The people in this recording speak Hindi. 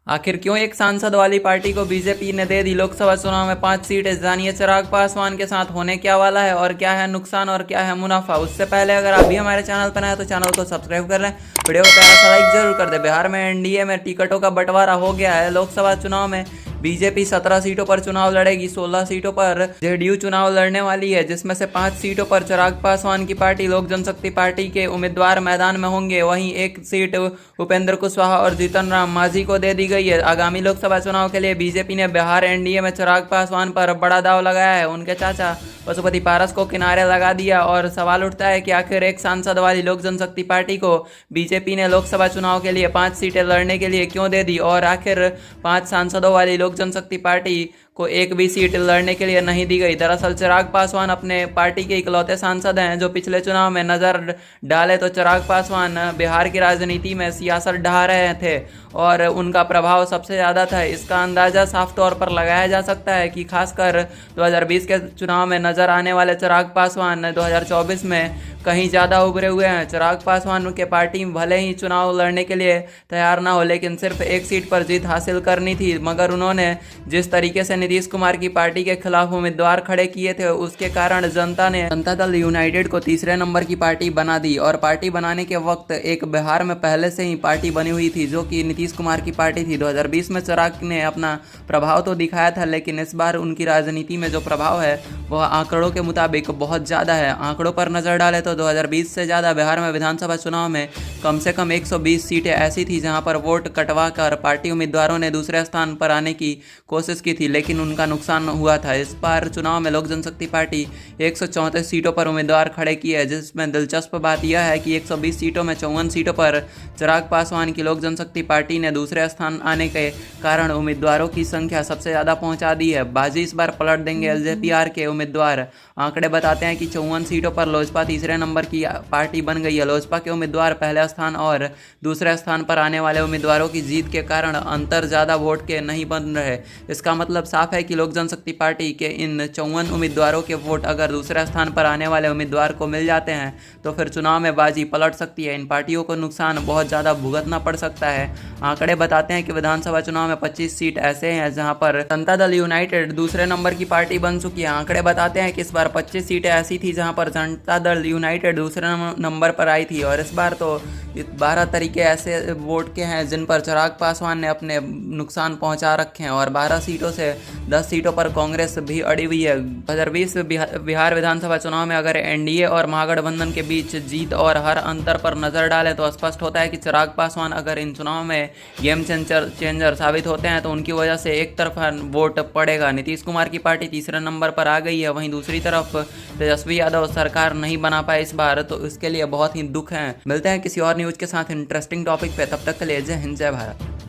आखिर क्यों एक सांसद वाली पार्टी को बीजेपी ने दे दी लोकसभा चुनाव में 5 सीटें? जानिए चिराग पासवान के साथ होने क्या वाला है और क्या है नुकसान और क्या है मुनाफा। उससे पहले अगर आप भी हमारे चैनल पर नए तो चैनल को सब्सक्राइब कर लें, वीडियो को प्यारा सा लाइक जरूर कर दे। बिहार में एनडीए में टिकटों का बंटवारा हो गया है। लोकसभा चुनाव में बीजेपी 17 सीटों पर चुनाव लड़ेगी, 16 सीटों पर जेडीयू चुनाव लड़ने वाली है, जिसमें से 5 सीटों पर चिराग पासवान की पार्टी लोक जनशक्ति पार्टी के उम्मीदवार मैदान में होंगे। वहीं एक सीट उपेंद्र कुशवाहा और जीतन राम मांझी को दे दी गई है। आगामी लोकसभा चुनाव के लिए बीजेपी ने बिहार एनडीए में चिराग पासवान पर बड़ा दाव लगाया है। उनके चाचा पशुपति पारस को किनारे लगा दिया और सवाल उठता है कि आखिर एक सांसद वाली लोक जनशक्ति पार्टी को बीजेपी ने लोकसभा चुनाव के लिए 5 सीटें लड़ने के लिए क्यों दे दी, और आखिर 5 सांसदों वाली लोक जनशक्ति पार्टी को एक भी सीट लड़ने के लिए नहीं दी गई। दरअसल चिराग पासवान अपने पार्टी के इकलौते सांसद हैं जो पिछले चुनाव में नजर डाले तो चिराग पासवान बिहार की राजनीति में सियासत ढा रहे थे और उनका प्रभाव सबसे ज़्यादा था। इसका अंदाज़ा साफ तौर पर लगाया जा सकता है कि खासकर 2020 के चुनाव में नजर आने वाले चिराग पासवान 2024 में कहीं ज़्यादा उभरे हुए हैं। चिराग पासवान के पार्टी भले ही चुनाव लड़ने के लिए तैयार ना हो, लेकिन सिर्फ एक सीट पर जीत हासिल करनी थी, मगर उन्होंने जिस तरीके से नीतीश कुमार की पार्टी के खिलाफ उम्मीदवार खड़े किए थे उसके कारण जनता ने जनता दल यूनाइटेड को तीसरे नंबर की पार्टी बना दी। और पार्टी बनाने के वक्त एक बिहार में पहले से ही पार्टी बनी हुई थी जो कि नीतीश कुमार की पार्टी थी। 2020 में चिराग ने अपना प्रभाव तो दिखाया था, लेकिन इस बार उनकी राजनीति में जो प्रभाव है वह आंकड़ों के मुताबिक बहुत ज़्यादा है। आंकड़ों पर नज़र डाले तो 2020 से ज़्यादा बिहार में विधानसभा चुनाव में कम से कम 120 सीटें ऐसी थी जहां पर वोट कटवा कर पार्टी उम्मीदवारों ने दूसरे स्थान पर आने की कोशिश की थी, लेकिन उनका नुकसान हुआ था। इस बार चुनाव में लोक जनशक्ति पार्टी 134 सीटों पर उम्मीदवार खड़े की है, जिसमें दिलचस्प बात यह है कि 120 सीटों में 54 सीटों पर चिराग पासवान की लोक जनशक्ति पार्टी ने दूसरे स्थान आने के कारण उम्मीदवारों की संख्या सबसे ज़्यादा पहुंचा दी है। बाजी इस बार पलट देंगे एलजेपीआर के उम्मीदवार। आंकड़े बताते हैं कि 54 सीटों पर लोजपा तीसरे नंबर की पार्टी बन गई है। लोजपा के उम्मीदवार पहले स्थान और दूसरे स्थान पर आने वाले उम्मीदवारों की जीत के कारण अंतर ज़्यादा वोट के नहीं बन रहे। इसका मतलब साफ है कि लोक जनशक्ति पार्टी के इन 54 उम्मीदवारों के वोट अगर दूसरे स्थान पर आने वाले उम्मीदवार को मिल जाते हैं तो फिर चुनाव में बाजी पलट सकती है। इन पार्टियों को नुकसान बहुत ज़्यादा भुगतना पड़ सकता है। आंकड़े बताते हैं कि विधानसभा चुनाव में 25 सीट ऐसे हैं जहां पर जनता दल यूनाइटेड दूसरे नंबर की पार्टी बन चुकी है। आंकड़े बताते हैं कि इस बार 25 सीटें ऐसी थी जहां पर जनता दल यूनाइटेड दूसरे नंबर पर आई थी, और इस बार तो 12 तरीके ऐसे वोट के हैं जिन पर चिराग पासवान ने अपने नुकसान पहुंचा रखे हैं, और 12 सीटों से 10 सीटों पर कांग्रेस भी अड़ी हुई है। 2020 बिहार विधानसभा चुनाव में अगर एनडीए और महागठबंधन के बीच जीत और हर अंतर पर नजर डालें तो स्पष्ट होता है कि चिराग पासवान अगर इन चुनाव में गेम चेंजर साबित होते हैं तो उनकी वजह से एक तरफा वोट पड़ेगा। नीतीश कुमार की पार्टी तीसरे नंबर पर आ गई है, वहीं दूसरी तरफ तेजस्वी यादव सरकार नहीं बना पाए इस बार, तो इसके लिए बहुत ही दुख है। मिलते हैं किसी और न्यूज़ के साथ इंटरेस्टिंग टॉपिक पे, तब तक के लिए जय हिंद जय भारत।